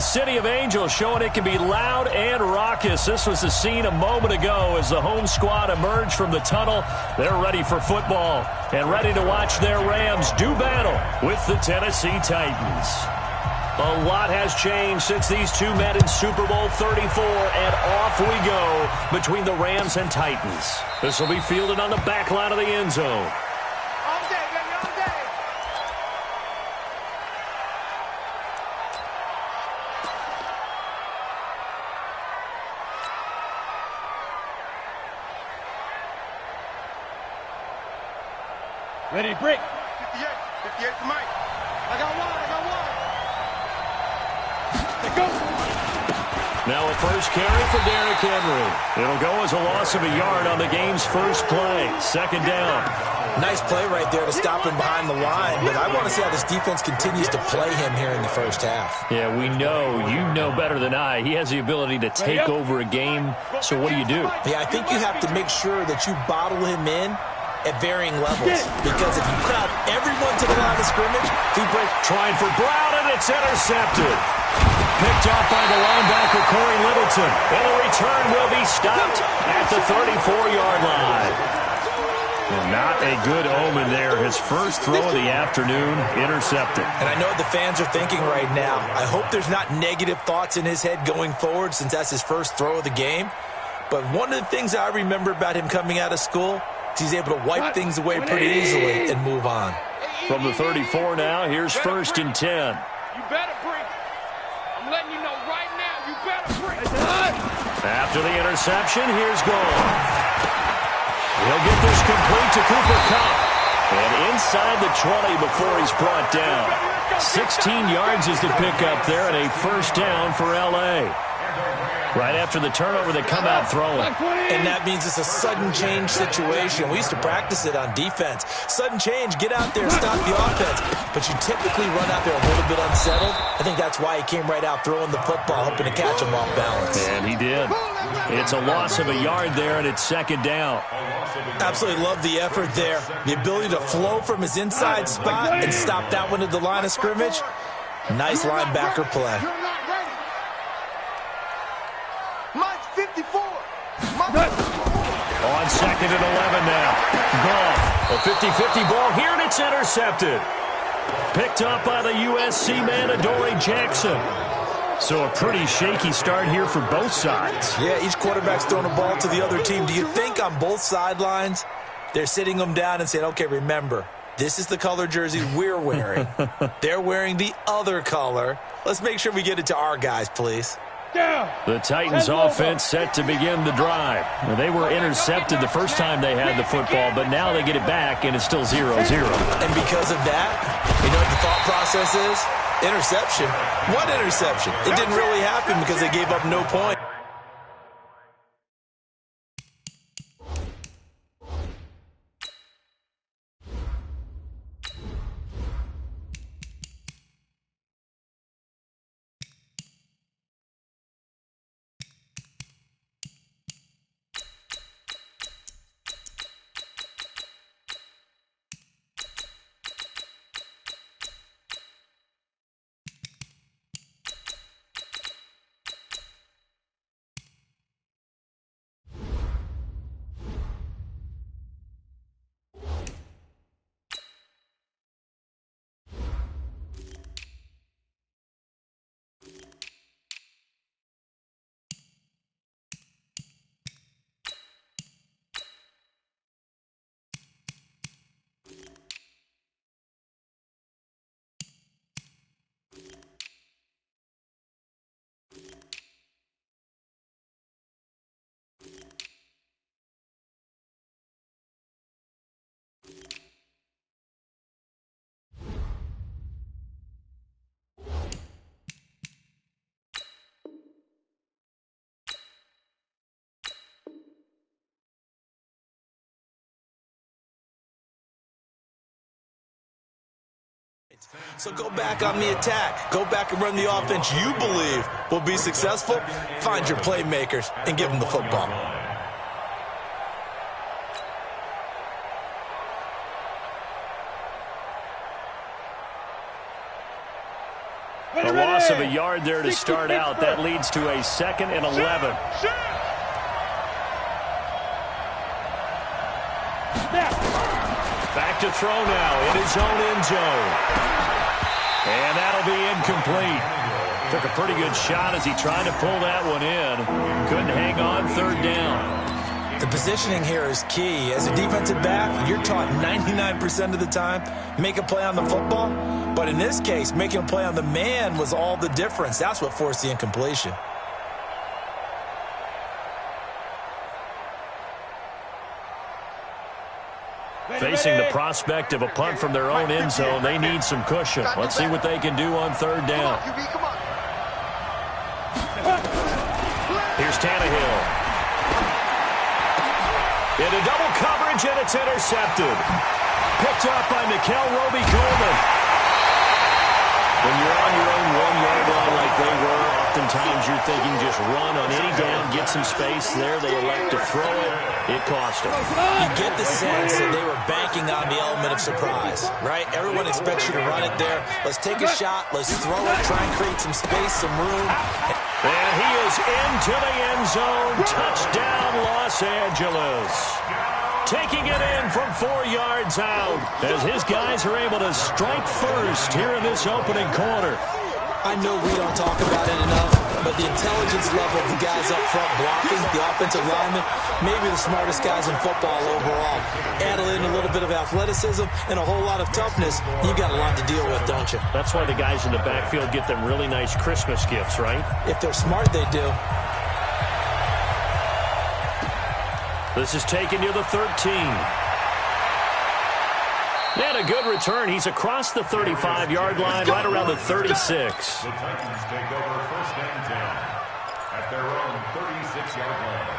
City of Angels showing it can be loud and raucous. This was the scene a moment ago as the home squad emerged from the tunnel. They're ready for football and ready to watch their Rams do battle with the Tennessee Titans. A lot has changed since these two met in Super Bowl 34, and off we go between the Rams and Titans. This will be fielded on the back line of the end zone. Ready, break. 58 for Mike. I got one. Let's go. Now a first carry for Derrick Henry. It'll go as a loss of a yard on the game's first play. Second down. Nice play right there to stop him behind the line, but I want to see how this defense continues to play him here in the first half. Yeah, we know. You know better than I. He has the ability to take over a game. So what do? Yeah, I think you have to make sure that you bottle him in at varying levels, because if you crowd everyone to the line of scrimmage, if he breaks... Trying for Brown, and it's intercepted. Picked off by the linebacker, Corey Littleton. And the return will be stopped at the 34-yard line. And not a good omen there. His first throw of the afternoon, intercepted. And I know the fans are thinking right now, I hope there's not negative thoughts in his head going forward since that's his first throw of the game. But one of the things I remember about him coming out of school, he's able to wipe things away pretty easily and move on. From the 34 now, here's 1st and 10. You better break. I'm letting you know right now, you better break. After the interception, here's Gold. He'll get this complete to Cooper Kupp. And inside the 20 before he's brought down. 16 yards is the pickup there, and a first down for L.A. Right after the turnover, they come out throwing. And that means it's a sudden change situation. We used to practice it on defense. Sudden change, get out there, stop the offense. But you typically run out there a little bit unsettled. I think that's why he came right out throwing the football, hoping to catch him off balance. And he did. It's a loss of a yard there, and it's second down. Absolutely love the effort there. The ability to flow from his inside spot and stop that one at the line of scrimmage. Nice linebacker play. Mike 54. On 2nd and 11 now. Goff, a 50-50 ball here, and it's intercepted. Picked up by the USC man, Adoree Jackson. So a pretty shaky start here for both sides. Yeah, each quarterback's throwing a ball to the other team. Do you think on both sidelines they're sitting them down and saying, okay, remember, this is the color jersey we're wearing. They're wearing the other color. Let's make sure we get it to our guys, please. The Titans offense set to begin the drive. They were intercepted the first time they had the football, but now they get it back, and it's still 0-0. And because of that, you know what the thought process is? Interception. What interception? It didn't really happen because they gave up no point. So go back on the attack. Go back and run the offense you believe will be successful. Find your playmakers and give them the football. A loss loss of a yard there to start out. That leads to a 2nd and 11. Back to throw now in his own end zone. And that'll be incomplete. Took a pretty good shot as he tried to pull that one in. Couldn't hang on 3rd down. The positioning here is key. As a defensive back, you're taught 99% of the time, make a play on the football. But in this case, making a play on the man was all the difference. That's what forced the incompletion. Facing the prospect of a punt from their own end zone, they need some cushion. Let's see what they can do on 3rd down. Here's Tannehill. Into double coverage, and it's intercepted. Picked up by Nikel Roby-Coleman. When you're on your own 1-yard line like they were, oftentimes you're thinking just run on any down, get some space there. They elect to throw it. It cost them. You get the sense that they were banking on the element of surprise, right? Everyone expects you to run it there. Let's take a shot. Let's throw it. Try and create some space, some room. And he is into the end zone. Touchdown, Los Angeles. Taking it in from 4 yards out as his guys are able to strike first here in this opening quarter. I know we don't talk about it enough, but the intelligence level of the guys up front blocking, the offensive linemen, maybe the smartest guys in football overall. Add in a little bit of athleticism and a whole lot of toughness, you got a lot to deal with, don't you? That's why the guys in the backfield get them really nice Christmas gifts, right? If they're smart, they do. This is taken near the 13. And a good return. He's across the 35-yard line, right around the 36. The Titans take over 1st and 10 at their own 36-yard line.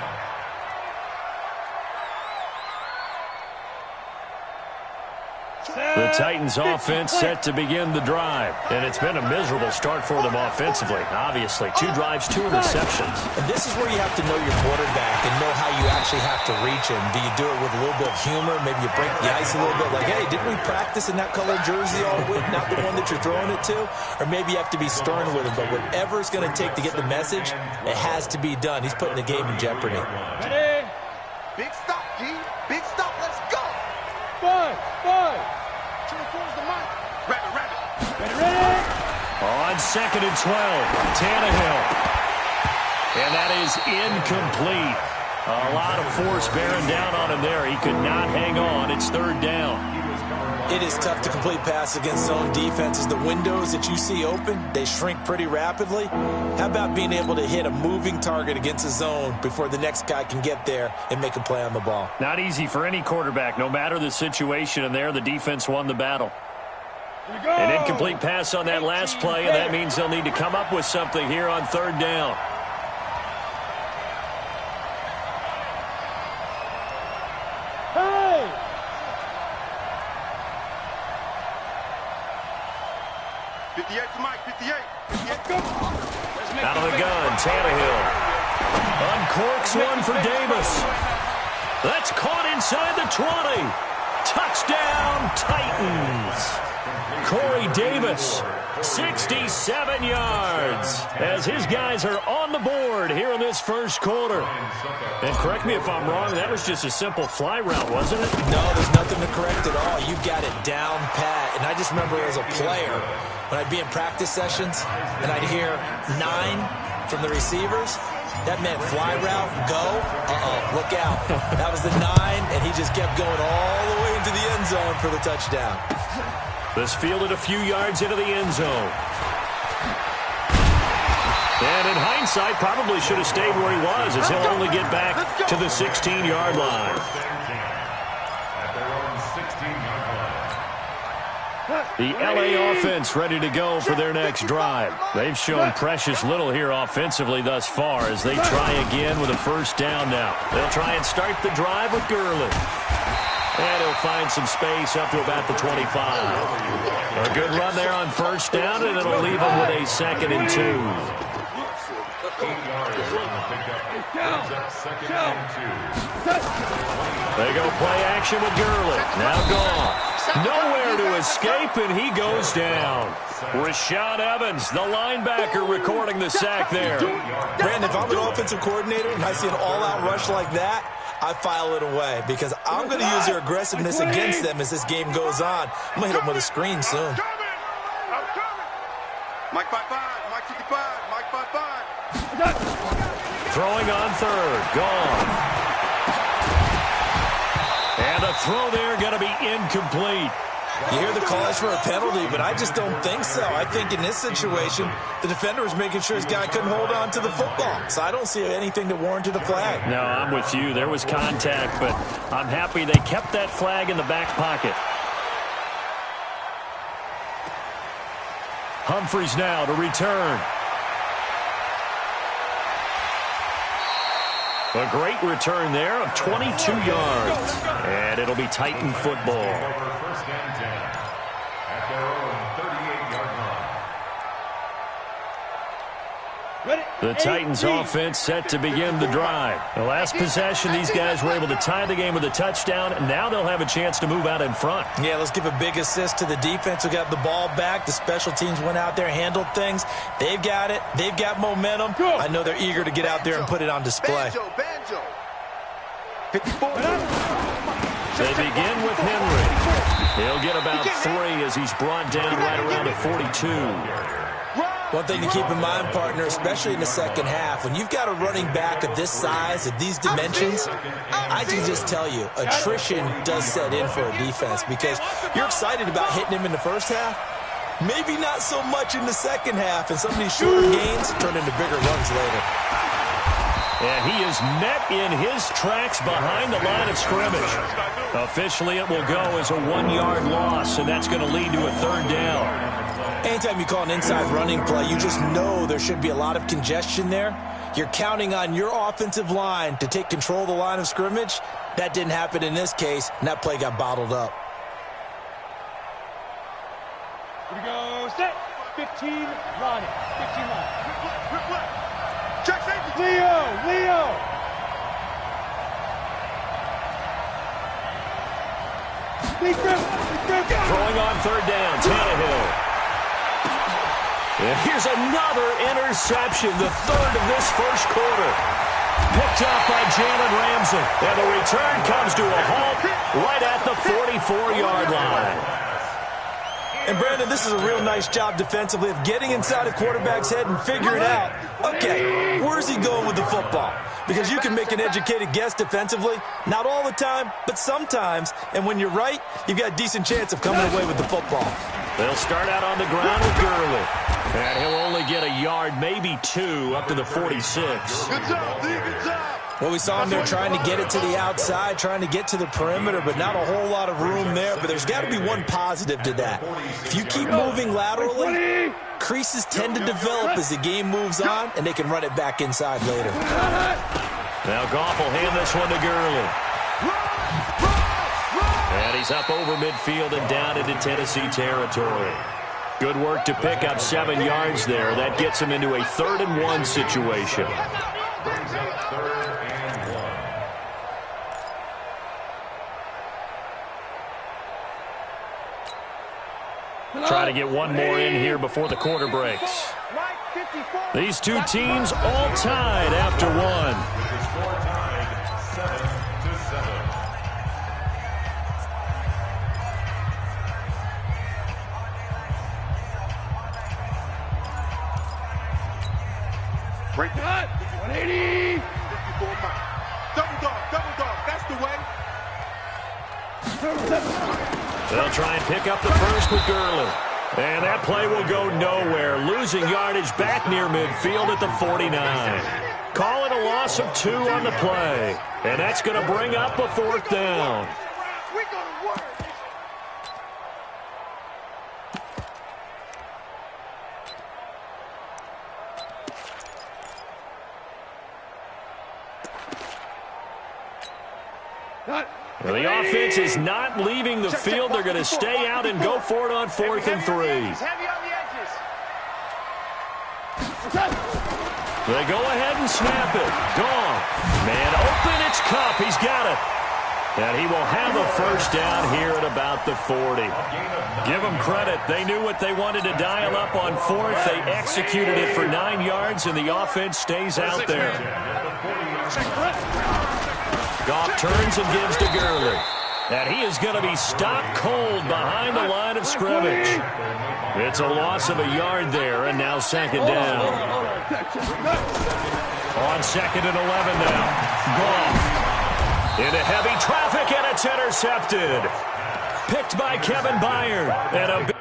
The Titans offense set to begin the drive. And it's been a miserable start for them offensively. Obviously, 2 drives, 2 interceptions. And this is where you have to know your quarterback and know how you actually have to reach him. Do you do it with a little bit of humor? Maybe you break the ice a little bit. Like, hey, didn't we practice in that colored jersey all week? Not the one that you're throwing it to? Or maybe you have to be stern with him. But whatever it's going to take to get the message, it has to be done. He's putting the game in jeopardy. Ready? Big stop, G. Big stop. Let's go. 5. Ready? On 2nd and 12, Tannehill. And that is incomplete. A lot of force bearing down on him there. He could not hang on. It's 3rd down. It is tough to complete pass against zone defenses. The windows that you see open, they shrink pretty rapidly. How about being able to hit a moving target against a zone before the next guy can get there and make a play on the ball? Not easy for any quarterback, no matter the situation. And there, the defense won the battle. An incomplete pass on that last play, and that means they'll need to come up with something here on 3rd down. Hey! Out of the gun, Tannehill. Uncorks one for Davis. That's caught inside the 20. Touchdown, Titans. Corey Davis, 67 yards, as his guys are on the board here in this first quarter. And correct me if I'm wrong, that was just a simple fly route, wasn't it? No, there's nothing to correct at all. You got it down pat. And I just remember as a player, when I'd be in practice sessions, and I'd hear 9 from the receivers, that meant fly route, go, look out. That was the 9, and he just kept going all the way into the end zone for the touchdown. This fielded a few yards into the end zone. And in hindsight, probably should have stayed where he was, as he'll only get back to the 16-yard line. At their own 16-yard line. The LA offense ready to go for their next drive. They've shown precious little here offensively thus far as they try again with a 1st down now. They'll try and start the drive with Gurley. And he'll find some space up to about the 25. A good run there on 1st down, and it'll leave him with a 2nd and 2. 8 yards on the pickup. Brings up second and 2. They go play action with Gurley. Now gone. Nowhere to escape, and he goes down. Rashaan Evans, the linebacker, recording the sack there. Brandon, if I'm an offensive coordinator and I see an all-out rush like that, I file it away because I'm going to use their aggressiveness against them as this game goes on. I'm going to hit them with a screen soon. Mike 5-5, Mike 55, Mike 5-5. Throwing on third. Gone. And the throw there going to be incomplete. You hear the calls for a penalty, but I just don't think so. I think in this situation, the defender was making sure his guy couldn't hold on to the football. So I don't see anything that warranted a flag. No, I'm with you. There was contact, but I'm happy they kept that flag in the back pocket. Humphries now to return. A great return there of 22 yards. And it'll be Titan football. Over first and 10 at their own 38-yard line. The Titans offense set to begin the drive. The last possession, these guys were able to tie the game with a touchdown, and now they'll have a chance to move out in front. Yeah, let's give a big assist to the defense who got the ball back. The special teams went out there, handled things. They've got it. They've got momentum. I know they're eager to get out there and put it on display. Banjo. 54. They begin with Henry. He'll get about 3 as he's brought down right around the 42. One thing to keep in mind, partner, especially in the second half, when you've got a running back of this size, of these dimensions, I can just tell you, attrition does set in for a defense because you're excited about hitting him in the first half. Maybe not so much in the second half, and some of these shorter gains turn into bigger runs later. And he is met in his tracks behind the line of scrimmage. Officially, it will go as a 1-yard loss, and that's going to lead to a third down. Anytime you call an inside running play, you just know there should be a lot of congestion there. You're counting on your offensive line to take control of the line of scrimmage. That didn't happen in this case, and that play got bottled up. Here we go, set. 15, line. 15 line. Check safety. Leo. Big grip. Throwing on third down, Tannehill. And here's another interception, the third of this first quarter. Picked up by Jalen Ramsey. And the return comes to a halt right at the 44-yard line. And, Brandon, this is a real nice job defensively of getting inside a quarterback's head and figuring out, okay, where's he going with the football? Because you can make an educated guess defensively, not all the time, but sometimes. And when you're right, you've got a decent chance of coming away with the football. They'll start out on the ground with Gurley. And he'll only get a yard, maybe 2, up to the 46. Good job, D. Good job. Well, we saw him there trying to get it to the outside, trying to get to the perimeter, but not a whole lot of room there. But there's got to be one positive to that. If you keep moving laterally, creases tend to develop as the game moves on, and they can run it back inside later. Now Goff will hand this one to Gurley. And he's up over midfield and down into Tennessee territory. Good work to pick up 7 yards there. That gets him into a 3rd and 1 situation. Brings up 3rd and 1. Try to get one more in here before the quarter breaks. These two teams all tied after one. With the score tied 7-7. Break that. 180. 54 miles. Double dog. That's the way. They'll try and pick up the first with Gurley. And that play will go nowhere. Losing yardage back near midfield at the 49. Call it a loss of 2 on the play. And that's going to bring up a 4th down. We're going to work. Well, the offense is not leaving the field. They're going to stay out and go for it on 4th and 3. Heavy on the edges. They go ahead and snap it. Gone. Man open, it's Cup. He's got it. And he will have a first down here at about the 40. Give them credit. They knew what they wanted to dial up on fourth. They executed it for 9 yards, and the offense stays out there. Goff turns and gives to Gurley. And he is going to be stopped cold behind the line of scrimmage. It's a loss of a yard there, and now second down. On second and 11 now. Goff. Into heavy traffic, and it's intercepted. Picked by Kevin Byard. And a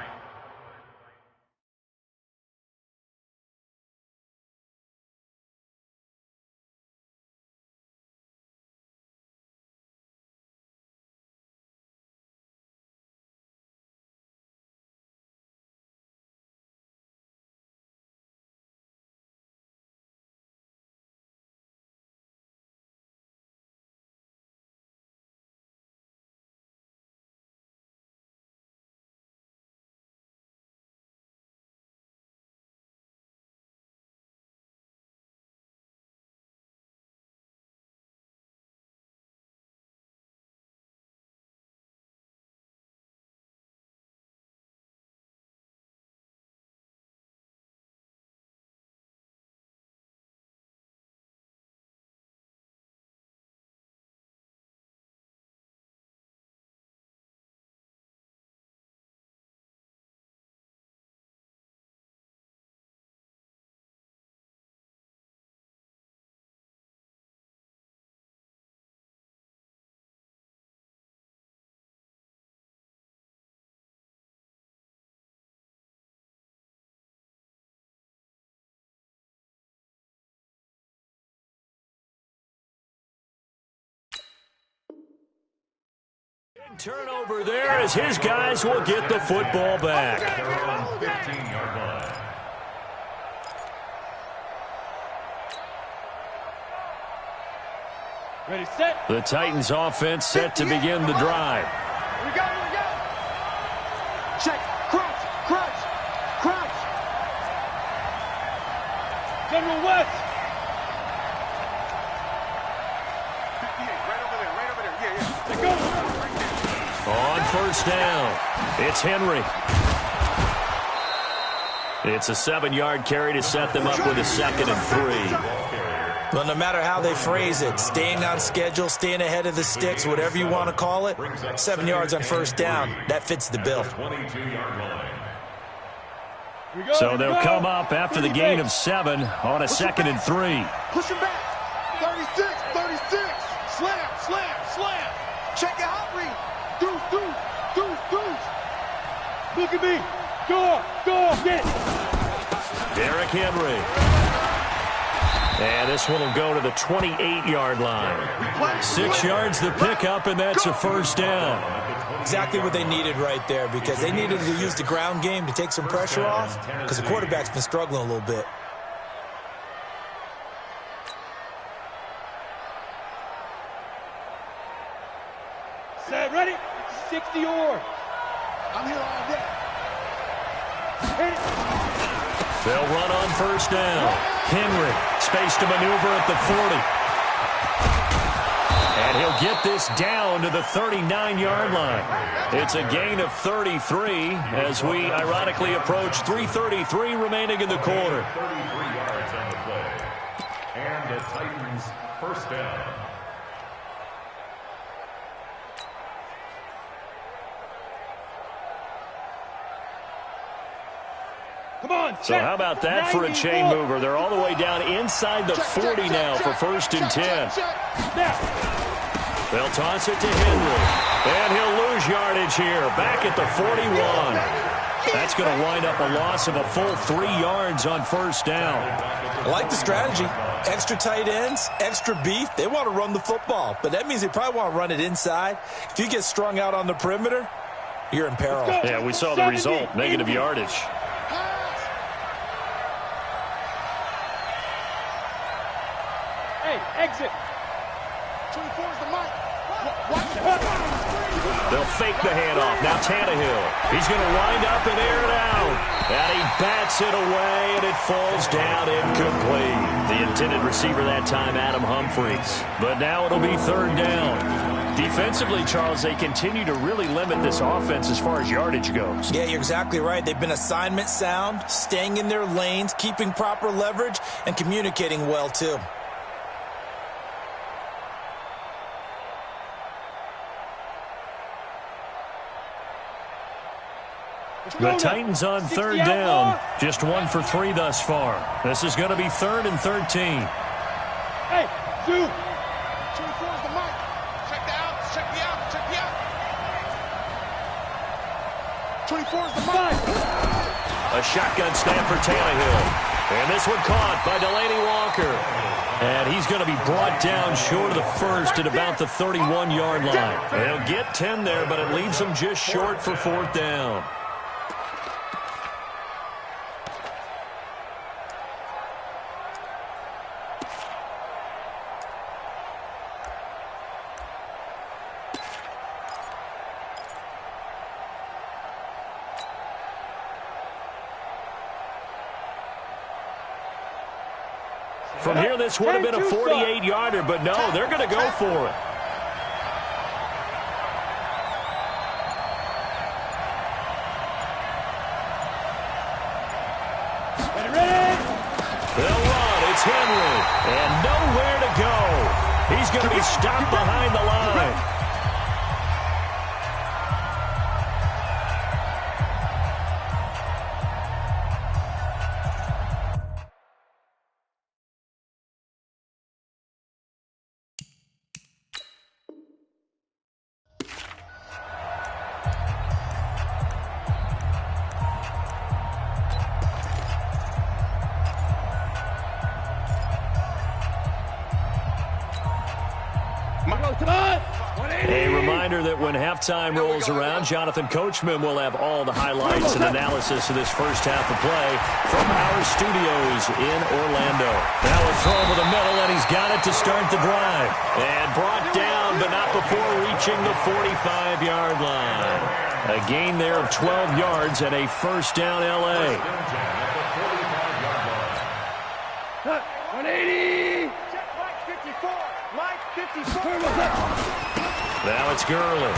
turnover there as his guys will get the football back. They're on 15-yard line. Ready, set. The Titans offense set to begin the drive. Here we go, here we go. Check, crunch, crunch, crunch. General West. 58, right over there, yeah. Let go. On first down, it's Henry. It's a 7-yard carry to set them up with a second and 3. Well, no matter how they phrase it, staying on schedule, staying ahead of the sticks, whatever you want to call it, 7 yards on first down, that fits the bill. 22-yard line. So they'll come up after the gain of 7 on a second and 3. Push him back. 36, 36. Slam, slam, slam. Check your hot read. Deuce, deuce, deuce, deuce. Look at me. Go, get. Derrick Henry. And this one will go to the 28-yard line. 6 yards the pickup, and that's a first down. Exactly what they needed right there, because they needed to use the ground game to take some pressure off, because the quarterback's been struggling a little bit. Set, ready? 60 or. I'm here all day. Hit it. They'll run on first down. Henry, space to maneuver at the 40. And he'll get this down to the 39-yard line. It's a gain of 33 as we ironically approach 3:33 remaining in the quarter. 33 yards on the play. And the Titans first down. Come on, So how about that for a chain mover? They're all the way down inside the 40 now for first and 10. They'll toss it to Henry. And he'll lose yardage here. Back at the 41. That's going to wind up a loss of a full 3 yards on first down. I like the strategy. Extra tight ends, extra beef. They want to run the football, but that means they probably want to run it inside. If you get strung out on the perimeter, you're in peril. Yeah, we saw the result. Negative yardage. Hey, exit. 24 is the mic. They'll fake the handoff. Now Tannehill. He's going to wind up and air it out. And he bats it away, and it falls down incomplete. The The intended receiver that time, Adam Humphries. But now it'll be third down. Defensively, Charles, they continue to really limit this offense as far as yardage goes. Yeah, you're exactly right. They've been assignment sound, staying in their lanes, keeping proper leverage, and communicating well, too. The Titans on third down. Just 1 for 3 thus far. This is going to be 3rd and 13. Hey, dude. 24 is the mic. Check the out. Check the out. Check the out. 24 is the mic. A shotgun snap for Tannehill. And this one caught by Delaney Walker. And he's going to be brought down short of the first at about the 31-yard line. They'll get 10 there, but it leaves them just short for 4th down. From here, this would have been a 48-yarder, but no, they're going to go for it. They'll run. It's Henry. And nowhere to go. He's going to be stopped behind the line. A reminder that when halftime rolls around, Jonathan Coachman will have all the highlights and analysis of this first half of play from our studios in Orlando. Now a throw over the middle, and he's got it to start the drive. And brought down, but not before reaching the 45-yard line. A gain there of 12 yards and a first down L.A. 180. Check Mike 54. Mike 54. Now it's Gurley.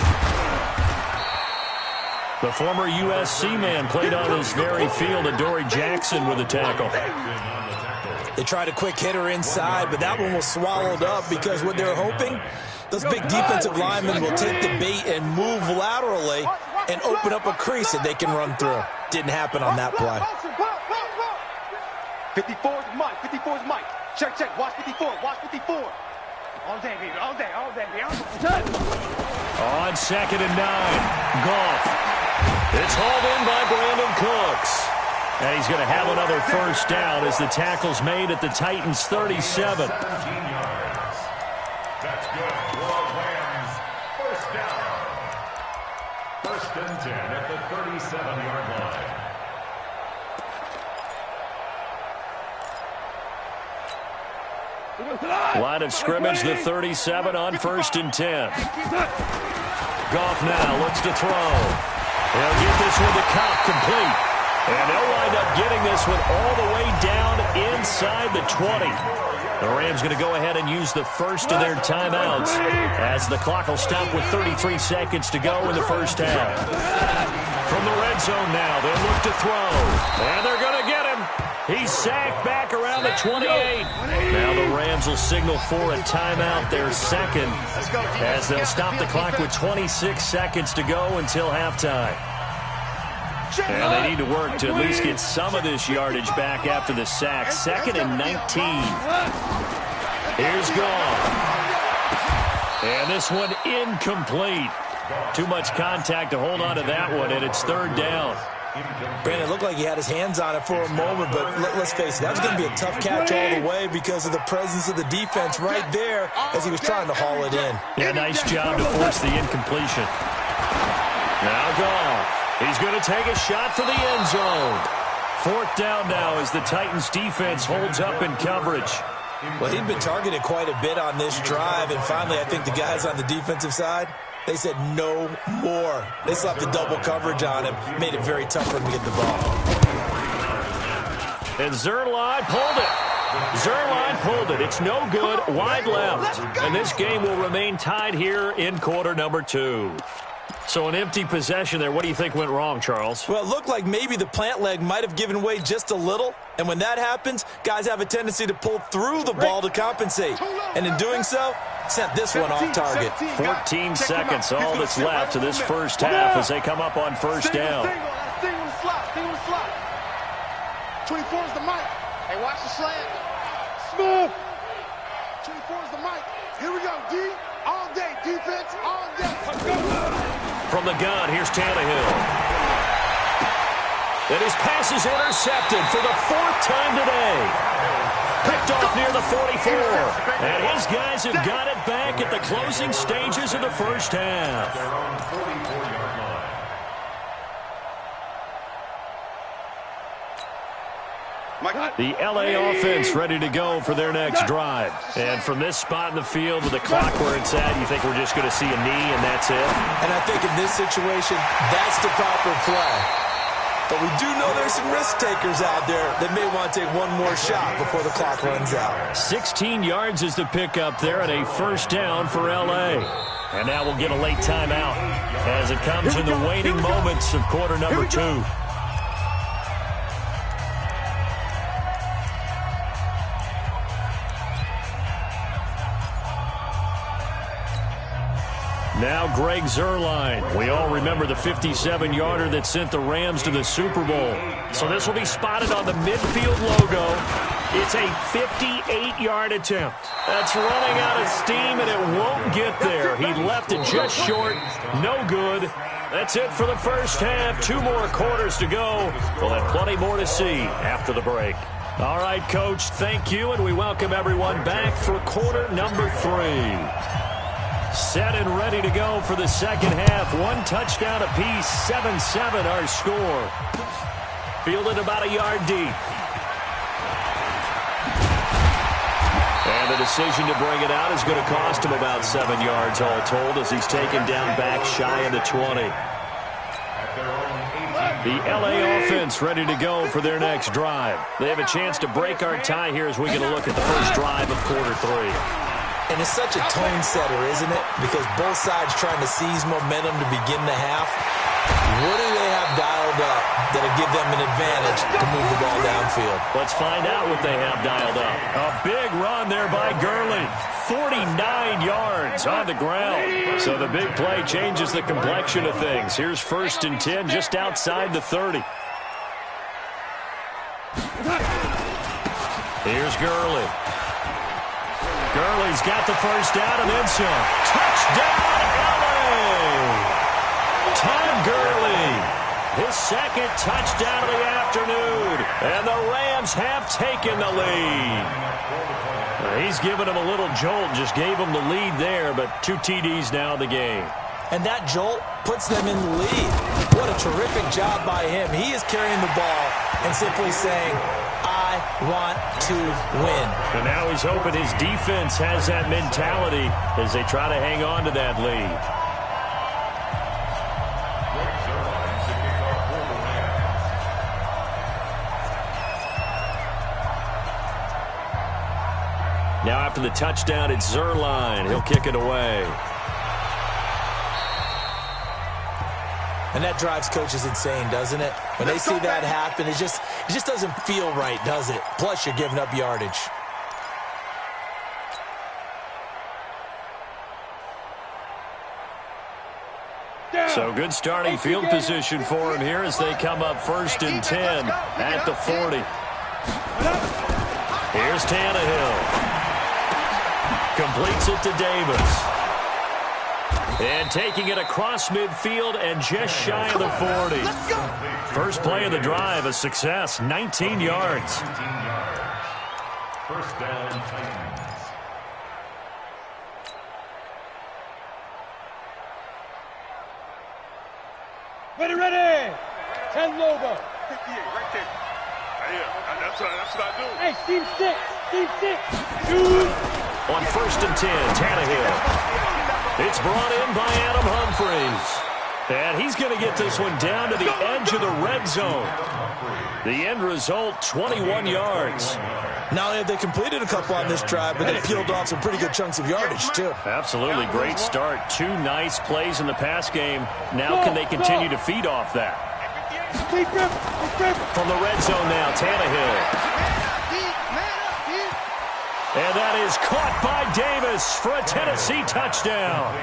The former USC man played on this very field. Adoree Jackson with a tackle. They tried a quick hitter inside, but that one was swallowed up because what they're hoping, those big defensive linemen will take the bait and move laterally and open up a crease that they can run through. Didn't happen on that play. 54 is Mike. 54 is Mike. Check, check. Watch 54. Watch 54. All day, baby. All day, all day, baby. On 2nd and 9. Goff. It's hauled in by Brandon Cooks. And he's going to have another first down as the tackle's made at the Titans' 37. 17 yards. That's good for Rams. First down. 1st and 10 at the 37-yard line. Line of scrimmage, the 37 on 1st and 10. Goff now looks to throw. He'll get this one to Cobb, complete. And they'll wind up getting this one all the way down inside the 20. The Rams going to go ahead and use the first of their timeouts as the clock will stop with 33 seconds to go in the first half. From the red zone now, they'll look to throw. And they're going to get him. He's sacked back around the 28. Now the Rams will signal for a timeout, their second, as they'll stop the clock with 26 seconds to go until halftime. And they need to work to at least get some of this yardage back after the sack. 2nd and 19. Here's Goff. And this one incomplete. Too much contact to hold on to that one, and it's 3rd down. Brandon, it looked like he had his hands on it for a moment, but let's face it, that was going to be a tough catch all the way because of the presence of the defense right there as he was trying to haul it in. Yeah, nice job to force the incompletion. Now Goff. He's going to take a shot for the end zone. 4th down now as the Titans defense holds up in coverage. Well, he'd been targeted quite a bit on this drive, and finally I think the guys on the defensive side, they said no more. They slapped the double coverage on him, made it very tough for him to get the ball. And Zerline pulled it. Zuerlein pulled it. It's no good. Wide left. And this game will remain tied here in quarter number 2. So an empty possession there. What do you think went wrong, Charles? Well, it looked like maybe the plant leg might have given way just a little. And when that happens, guys have a tendency to pull through the ball to compensate. And in doing so, sent this one off target. 14 seconds, all that's left to this first half as they come up on first down. Stay on the slot. 24 is the mic. Hey, watch the slant. Smooth. 24 is the mic. Here we go, D. All day. Defense, all day. Let's go. From the gun, here's Tannehill. And his pass is intercepted for the 4th time today. Picked off near the 44. And his guys have got it back at the closing stages of the first half. Their own 44-yard line. The LA offense ready to go for their next drive. And from this spot in the field with the clock where it's at, you think we're just going to see a knee and that's it? And I think in this situation, that's the proper play. But we do know there's some risk takers out there that may want to take one more shot before the clock runs out. 16 yards is the pickup there and a first down for LA. And now we'll get a late timeout as it comes in the waning moments of quarter number 2. Now Greg Zuerlein. We all remember the 57-yarder that sent the Rams to the Super Bowl. So this will be spotted on the midfield logo. It's a 58-yard attempt. That's running out of steam, and it won't get there. He left it just short. No good. That's it for the first half. 2 more quarters to go. We'll have plenty more to see after the break. All right, Coach, thank you, and we welcome everyone back for quarter number 3. Set and ready to go for the second half. 1 touchdown apiece, 7-7 our score. Fielded about a yard deep. And the decision to bring it out is going to cost him about 7 yards all told as he's taken down back shy of the 20. The LA offense ready to go for their next drive. They have a chance to break our tie here as we get a look at the first drive of quarter 3. And it's such a tone setter, isn't it? Because both sides trying to seize momentum to begin the half. What do they have dialed up that'll give them an advantage to move the ball downfield? Let's find out what they have dialed up. A big run there by Gurley. 49 yards on the ground. So the big play changes the complexion of things. Here's 1st and 10 just outside the 30. Here's Gurley. Gurley's got the first down and then some. Touchdown, LA! Todd Gurley, his 2nd touchdown of the afternoon. And the Rams have taken the lead. He's given him a little jolt, just gave him the lead there, but 2 TDs now in the game. And that jolt puts them in the lead. What a terrific job by him. He is carrying the ball and simply saying, I want to win. And now he's hoping his defense has that mentality as they try to hang on to that lead. Now after the touchdown, it's Zuerlein. He'll kick it away. And that drives coaches insane, doesn't it? When they see that happen, it just doesn't feel right, does it? Plus, you're giving up yardage. So good starting field position for him here as they come up 1st and 10 at the 40. Here's Tannehill. Completes it to Davis. And taking it across midfield and just shy of the 40. First play of the drive, a success, 19 yards. 19 yards. First down, Titans. Ready. 10 logo. 58, right there. That's what I do. Hey, team 6. Shoot. On 1st and 10, Tannehill. It's brought in by Adam Humphries. And he's going to get this one down to the edge of the red zone. The end result, 21 yards. Not only have they completed a couple on this drive, but they peeled off some pretty good chunks of yardage, too. Absolutely great start. 2 nice plays in the pass game. Now can they continue to feed off that? From the red zone now, Tannehill. And that is caught by Davis for a Tennessee touchdown.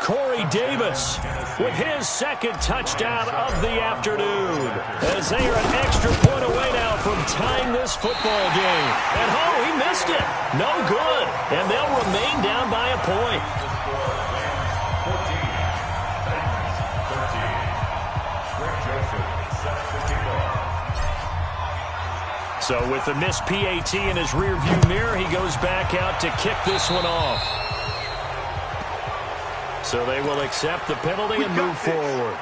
Corey Davis with his second touchdown of the afternoon. As they are an extra point away now from tying this football game. And he missed it. No good. And they'll remain down by a point. 14. So with the missed PAT in his rearview mirror, he goes back out to kick this one off. So they will accept the penalty and move forward.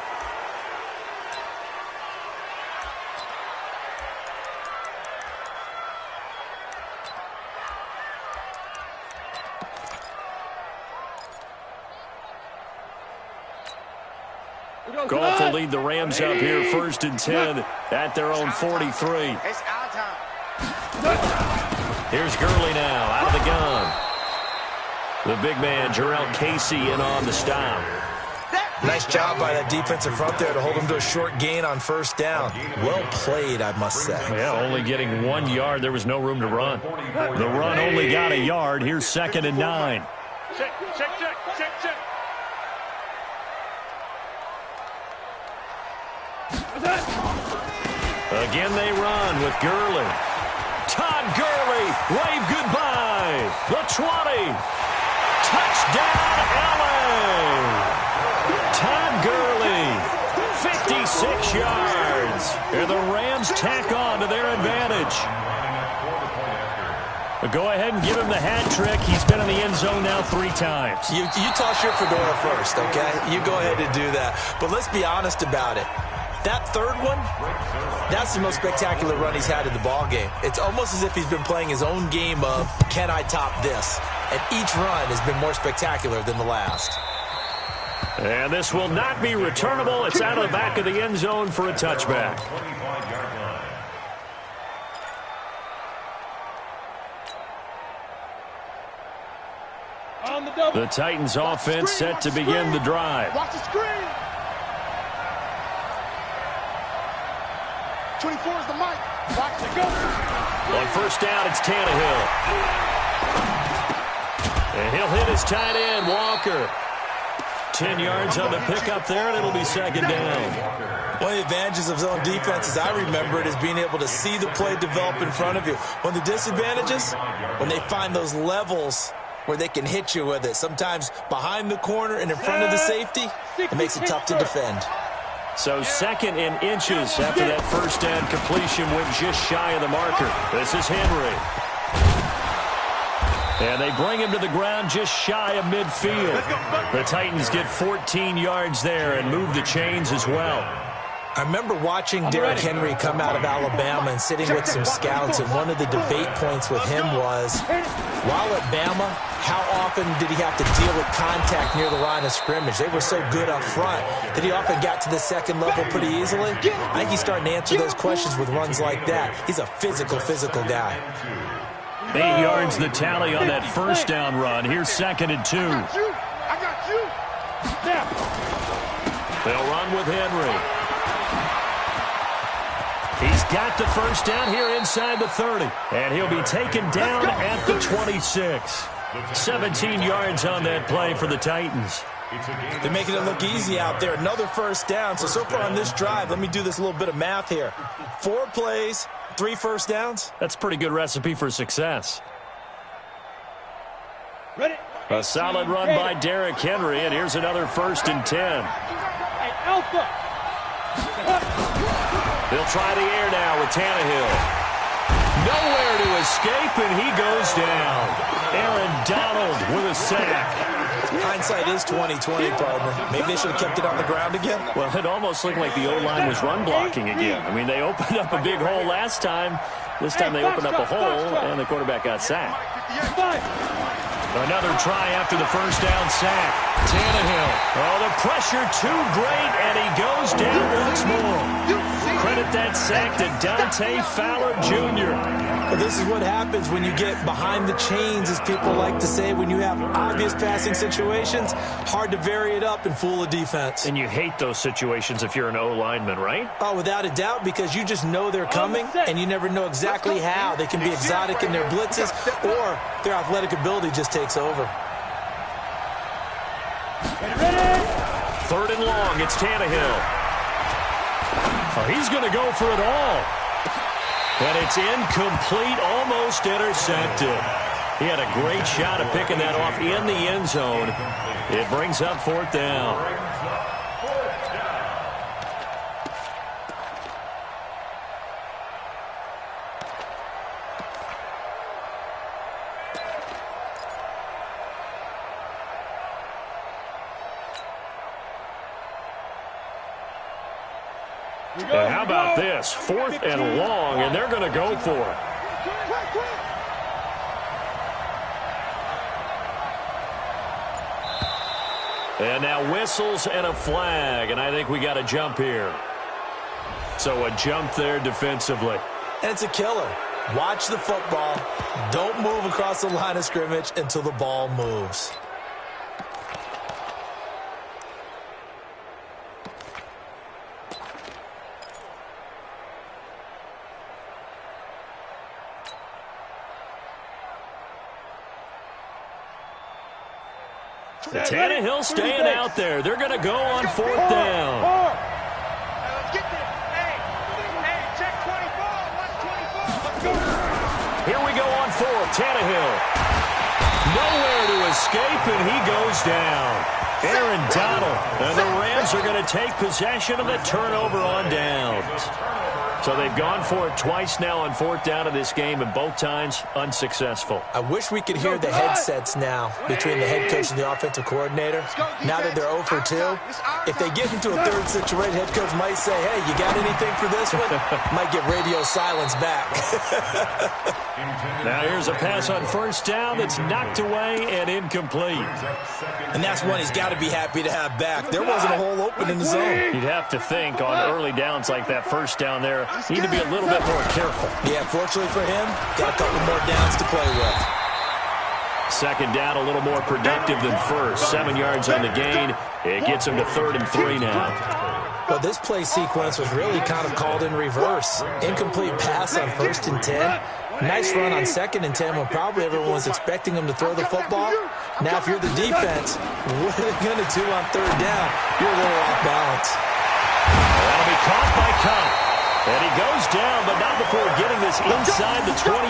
Goff will lead the Rams up here, 1st and 10 at their own 43. It's our time. Here's Gurley now out of the gun. The big man, Jarrell Casey, in on the stop. Nice job by that defensive front there to hold him to a short gain on 1st down. Well played, I must say. Yeah, only getting 1 yard. There was no room to run. The run only got a yard. Here's 2nd and 9. Check. Again they run with Gurley. Todd Gurley, wave goodbye. The 20. Touchdown, LA. Todd Gurley, 56 yards. And the Rams tack on to their advantage. But go ahead and give him the hat trick. He's been in the end zone now 3 times. You toss your fedora first, okay? You go ahead and do that. But let's be honest about it. That 3rd one, that's the most spectacular run he's had in the ballgame. It's almost as if he's been playing his own game of, can I top this? And each run has been more spectacular than the last. And this will not be returnable. It's out of the back of the end zone for a touchback. The Titans offense set to begin the drive. Watch the screen. 24 is the mic. Watch it go. On 1st down, it's Tannehill. And he'll hit his tight end, Walker. 10 yards on the pickup there, and it'll be 2nd down. One of the advantages of zone defense, as I remember it, is being able to see the play develop in front of you. One of the disadvantages, when they find those levels where they can hit you with it, sometimes behind the corner and in front of the safety, it makes it tough to defend. So 2nd and inches after that 1st down completion went just shy of the marker. This is Henry. And they bring him to the ground just shy of midfield. The Titans get 14 yards there and move the chains as well. I remember watching Derrick Henry come out of Alabama and sitting with some scouts, and one of the debate points with him was, while at Bama, how often did he have to deal with contact near the line of scrimmage? They were so good up front that he often got to the 2nd level pretty easily. I think he's starting to answer those questions with runs like that. He's a physical guy. 8 yards the tally on that 1st down run. Here's 2nd and 2. I got you. They'll run with Henry. He's got the 1st down here inside the 30. And he'll be taken down at the 26. 17 yards on that play for the Titans. They're making it look easy out there. Another 1st down. So far on this drive, let me do this little bit of math here. 4 plays, 3 1st downs. That's a pretty good recipe for success. Ready? A solid run by Derrick Henry, and here's another 1st and 10. Hey, Alpha. They'll try the air now with Tannehill. Nowhere to escape, and he goes down. Aaron Donald with a sack. Hindsight is 20/20, partner. Maybe they should have kept it on the ground again. Well, it almost looked like the O-line was run blocking again. I mean, they opened up a big hole last time. This time they opened up a hole, and the quarterback got sacked. Another try after the first down sack. Tannehill. Oh, the pressure too great, and he goes down once more. Credit that sack to Dante Fowler Jr. Well, this is what happens when you get behind the chains, as people like to say. When you have obvious passing situations, hard to vary it up and fool a defense. And you hate those situations if you're an O-lineman, right? Oh, without a doubt, because you just know they're coming, and you never know exactly how. They can be exotic in their blitzes, or their athletic ability just takes over. Third and long, it's Tannehill. Oh, he's going to go for it all. And it's incomplete, almost intercepted. He had a great shot at picking that off in the end zone. It brings up fourth down. And how about this? Fourth and long, and they're going to go for it. And now whistles and a flag, and I think we got a jump here. So a jump there defensively. And it's a killer. Watch the football. Don't move across the line of scrimmage until the ball moves. Tannehill staying out there. They're going to go on fourth down. Check 24. Watch 24. Here we go on fourth. Tannehill. Nowhere to escape, and he goes down. Aaron Donald. And the Rams are going to take possession of the turnover on downs. So they've gone for it twice now on fourth down of this game, and both times unsuccessful. I wish we could hear the headsets now between the head coach and the offensive coordinator. Now that they're 0 for 2, if they get into a third situation, head coach might say, hey, you got anything for this one? Might get radio silence back. Now here's a pass on first down that's knocked away and incomplete. And that's one he's got to be happy to have back. There wasn't a hole open in the zone. You'd have to think on early downs like that first down there, need to be a little bit more careful. Yeah, fortunately for him, got a couple more downs to play with. Second down, a little more productive than first. 7 yards on the gain. It gets him to 3rd and 3 now. Well, this play sequence was really kind of called in reverse. Incomplete pass on 1st and 10. Nice run on 2nd and 10 when probably everyone was expecting him to throw the football. Now, if you're the defense, what are they going to do on 3rd down? You're a little off balance. That'll be caught by Cup. And he goes down, but not before getting this inside the 25.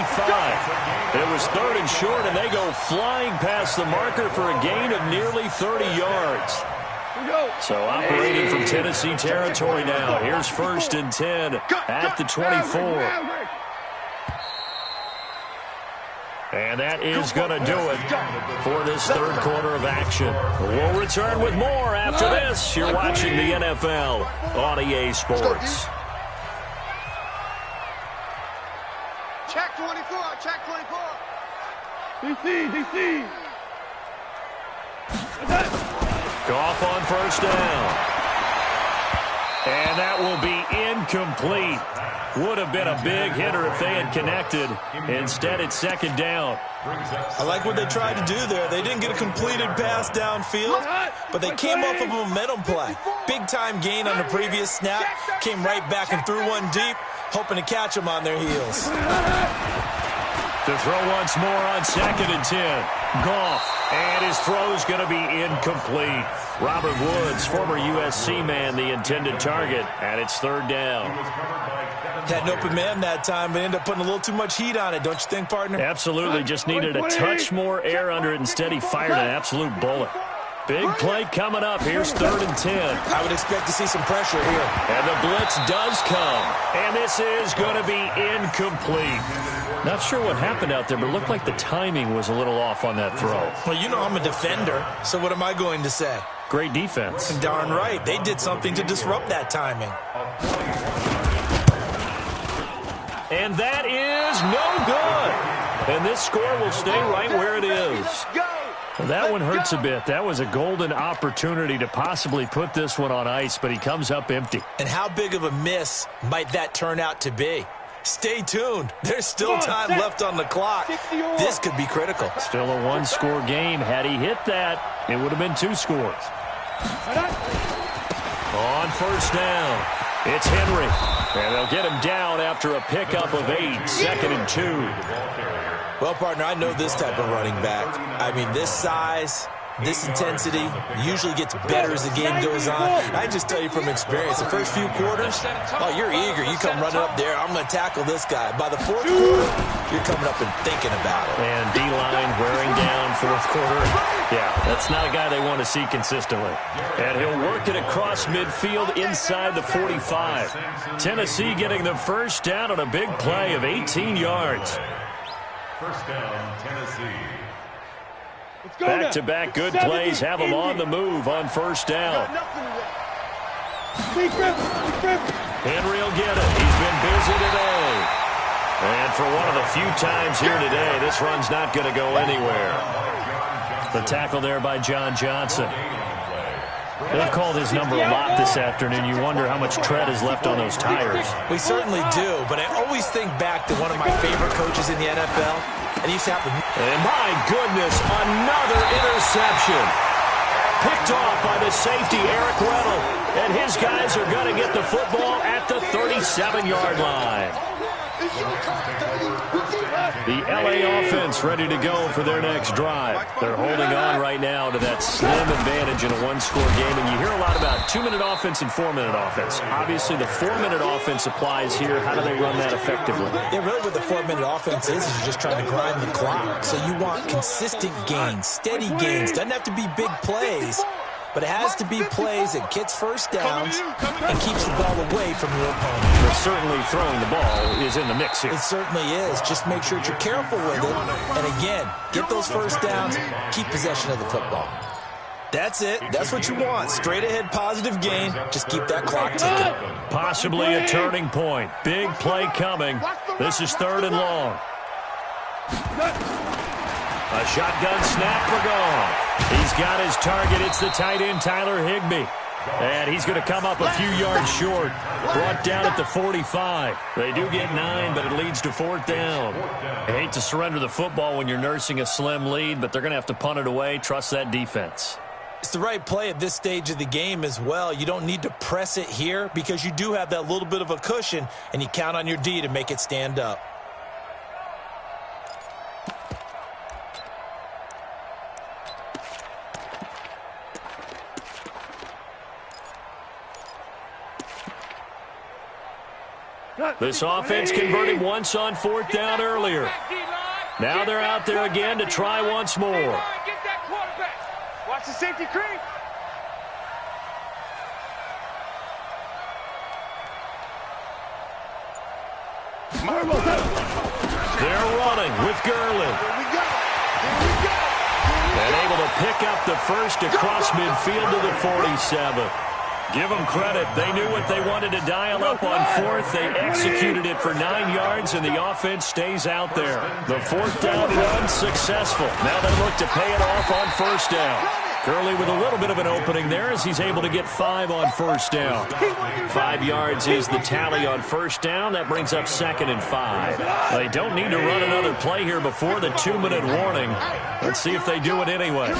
It was 3rd and short, and they go flying past the marker for a gain of nearly 30 yards. So operating from Tennessee territory now. Here's 1st and 10 at the 24. And that is going to do it for this 3rd quarter of action. We'll return with more after this. You're watching the NFL on EA Sports. Check 24, check 24. DC. Goff on first down. And that will be incomplete. Would have been a big hitter if they had connected. Instead, it's 2nd down. I like what they tried to do there. They didn't get a completed pass downfield, but they came up with a momentum play. Big-time gain on the previous snap. Came right back and threw one deep, hoping to catch them on their heels. To throw once more on 2nd and 10. Goff, and his throw's going to be incomplete. Robert Woods, former USC man, the intended target, and it's 3rd down. Had an open man that time, but ended up putting a little too much heat on it, don't you think, partner? Absolutely, just needed a touch more air under it. Instead, he fired an absolute bullet. Big play coming up. Here's 3rd and 10. I would expect to see some pressure here. And the blitz does come. And this is going to be incomplete. Not sure what happened out there, but it looked like the timing was a little off on that throw. Well, you know I'm a defender, so what am I going to say? Great defense. Darn right. They did something to disrupt that timing. And that is no good. and this score will stay right where it is. Well, that one hurts a bit. That was a golden opportunity to possibly put this one on ice, but he comes up empty. And how big of a miss might that turn out to be? Stay tuned. There's still time left on the clock. This could be critical. Still a one-score game. Had he hit that, it would have been 2 scores. On first down, it's Henry. And they'll get him down after a pickup of 8, 2nd and 2. Well, partner, I know this type of running back. I mean, this size, this intensity usually gets better as the game goes on. I just tell you from experience, the first few quarters, oh, you're eager. You come running up there, I'm going to tackle this guy. By the 4th quarter, you're coming up and thinking about it. And D-line wearing down 4th quarter. Yeah, that's not a guy they want to see consistently. And he'll work it across midfield inside the 45. Tennessee getting the first down on a big play of 18 yards. First down, Tennessee. Back-to-back good plays have them on the move on first down. Henry will get it. He's been busy today. And for one of the few times here today, this run's not going to go anywhere. The tackle there by John Johnson. They've called his number a lot this afternoon. You wonder how much tread is left on those tires. We certainly do, but I always think back to one of my favorite coaches in the NFL, and he used to have And my goodness, another interception. Picked off by the safety, Eric Weddle. And his guys are going to get the football at the 37-yard line. The LA offense ready to go for their next drive. They're holding on right now to that slim advantage in a one-score game. And you hear a lot about 2-minute offense and 4-minute offense. Obviously, the 4-minute offense applies here. How do they run that effectively? Yeah, really what the 4-minute offense is you're just trying to grind the clock. So you want consistent gains, steady gains. Doesn't have to be big plays, but it has to be plays that gets first downs and keeps the ball away from your opponent. But certainly throwing the ball is in the mix here. It certainly is. Just make sure that you're careful with it. And again, get those first downs, keep possession of the football. That's it. That's what you want. Straight ahead positive gain. Just keep that clock ticking. Possibly a turning point. Big play coming. This is 3rd and long. A shotgun snap for Goff. He's got his target. It's the tight end, Tyler Higbee. And he's going to come up a few yards short. Brought down at the 45. They do get 9, but it leads to 4th down. I hate to surrender the football when you're nursing a slim lead, but they're going to have to punt it away. Trust that defense. It's the right play at this stage of the game as well. You don't need to press it here because you do have that little bit of a cushion, and you count on your D to make it stand up. This offense converted once on 4th down earlier. Now they're out there again to try once more. Watch the safety creep. They're running with Gurley. And able to pick up the first across midfield to the 47. Give them credit. They knew what they wanted to dial up on 4th. They executed it for 9 yards, and the offense stays out there. The 4th down run successful. Now they look to pay it off on 1st down. Gurley with a little bit of an opening there as he's able to get 5 on 1st down. 5 yards is the tally on 1st down. That brings up 2nd and 5. They don't need to run another play here before the 2-minute warning. Let's see if they do it anyway.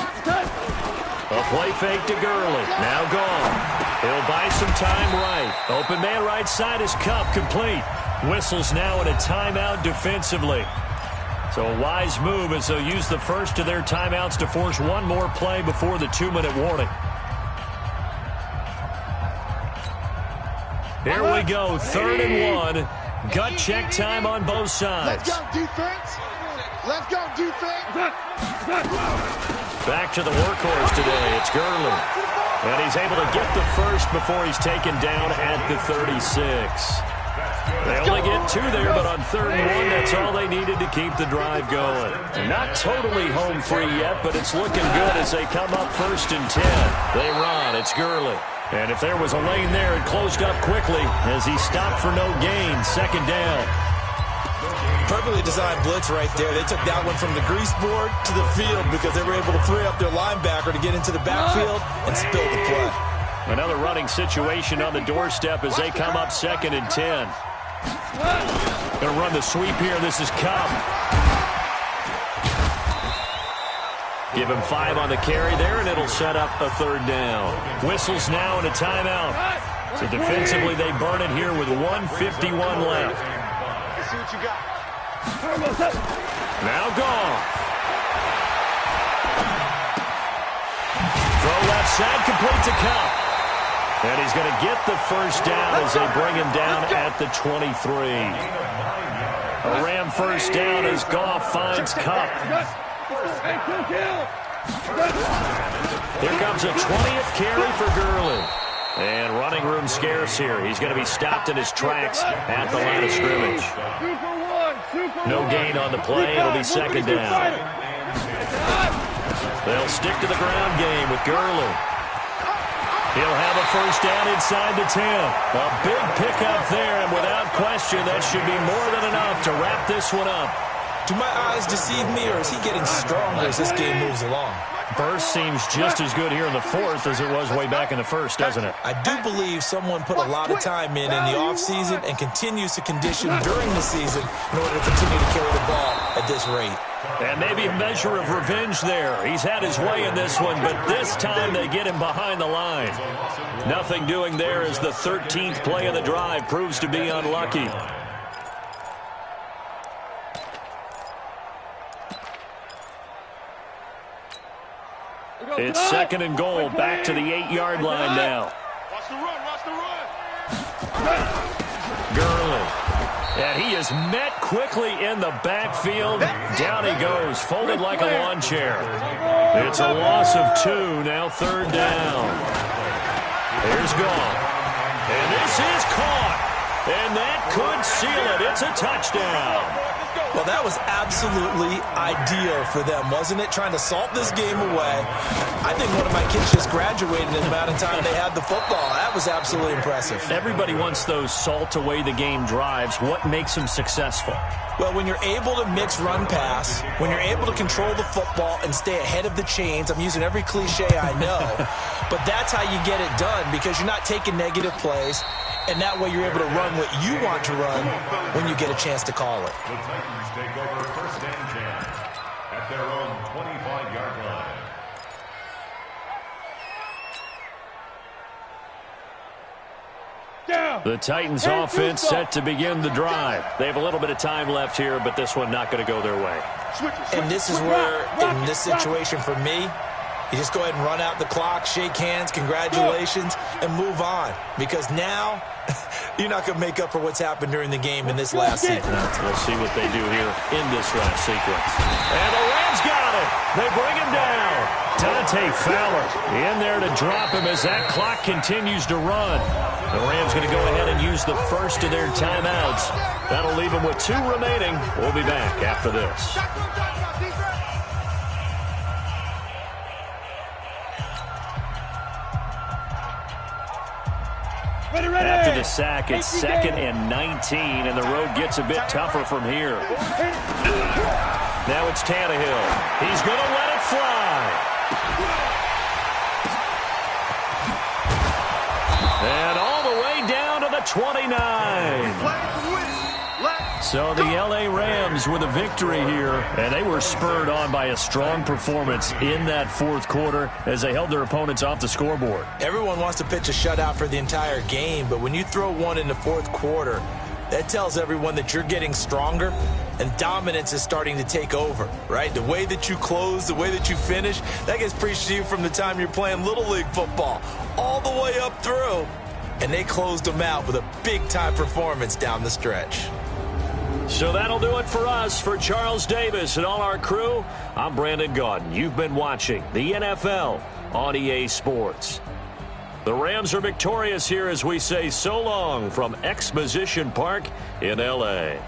A play fake to Gurley. Now gone. He'll buy some time right. Open man right side is Cup complete. Whistles now in a timeout defensively. So a wise move as they'll use the first of their timeouts to force one more play before the 2-minute warning. Here we go, 3rd and 1. Gut check time on both sides. Let's go, defense. Let's go, defense. Back to the workhorse today. It's Gurley. And he's able to get the first before he's taken down at the 36. They only get 2 there, but on 3rd and 1, that's all they needed to keep the drive going. Not totally home free yet, but it's looking good as they come up 1st and 10. They run. It's Gurley. And if there was a lane there, it closed up quickly as he stopped for no gain. 2nd down. Perfectly designed blitz right there. They took that one from the grease board to the field because they were able to free up their linebacker to get into the backfield and spill the play. Another running situation on the doorstep as they come up 2nd and 10. Going to run the sweep here. This is Cup. Give him 5 on the carry there, and it'll set up a 3rd down. Whistles now and a timeout. So defensively, they burn it here with 1:51 left. Let's see what you got. Now gone. Throw left side, complete to Cup. And he's going to get the 1st down as they bring him down at the 23. A Ram 1st down as Goff finds Cup. Here comes a 20th carry for Gurley. And running room scarce here. He's going to be stopped in his tracks at the line of scrimmage. No gain on the play. It'll be 2nd down. They'll stick to the ground game with Gurley. He'll have a 1st down inside the 10. A big pickup there, and without question, that should be more than enough to wrap this one up. Do my eyes deceive me, or is he getting stronger as this game moves along? Burst seems just as good here in the 4th as it was way back in the 1st, doesn't it? I do believe someone put a lot of time in the offseason and continues to condition during the season in order to continue to carry the ball at this rate. And maybe a measure of revenge there. He's had his way in this one, but this time they get him behind the line. Nothing doing there as the 13th play of the drive proves to be unlucky. It's 2nd and goal, back to the 8-yard line now. Watch the run, watch the run. Gurley. And he is met quickly in the backfield. Down he goes, folded like a lawn chair. It's a loss of 2, now 3rd down. Here's Goff. And this is caught. And that could seal it. It's a touchdown. Well, that was absolutely ideal for them, wasn't it? Trying to salt this game away. I think one of my kids just graduated in the amount of time they had the football. That was absolutely impressive. Everybody wants those salt away the game drives. What makes them successful? Well, when you're able to mix run-pass, when you're able to control the football and stay ahead of the chains, I'm using every cliche I know, but that's how you get it done because you're not taking negative plays, and that way you're able to run what you want to run when you get a chance to call it. The Titans take over 1st and 10 at their own 25-yard line. The Titans offense set to begin the drive. They have a little bit of time left here, but this one not going to go their way. And this is where, in this situation for me, you just go ahead and run out the clock, shake hands, congratulations, and move on. Because now, you're not going to make up for what's happened during the game in this last sequence. We'll see what they do here in this last sequence. And the Rams got it. They bring him down. Dante Fowler in there to drop him as that clock continues to run. The Rams going to go ahead and use the first of their timeouts. That'll leave them with 2 remaining. We'll be back after this. After the sack, it's 2nd and 19, and the road gets a bit tougher from here. Now it's Tannehill. He's going to let it fly. And all the way down to the 29. So the L.A. Rams with a victory here, and they were spurred on by a strong performance in that 4th quarter as they held their opponents off the scoreboard. Everyone wants to pitch a shutout for the entire game, but when you throw one in the 4th quarter, that tells everyone that you're getting stronger and dominance is starting to take over, right? The way that you close, the way that you finish, that gets preached to you from the time you're playing Little League football all the way up through. And they closed them out with a big-time performance down the stretch. So that'll do it for us. For Charles Davis and all our crew, I'm Brandon Gaudin. You've been watching the NFL on EA Sports. The Rams are victorious here as we say so long from Exposition Park in L.A.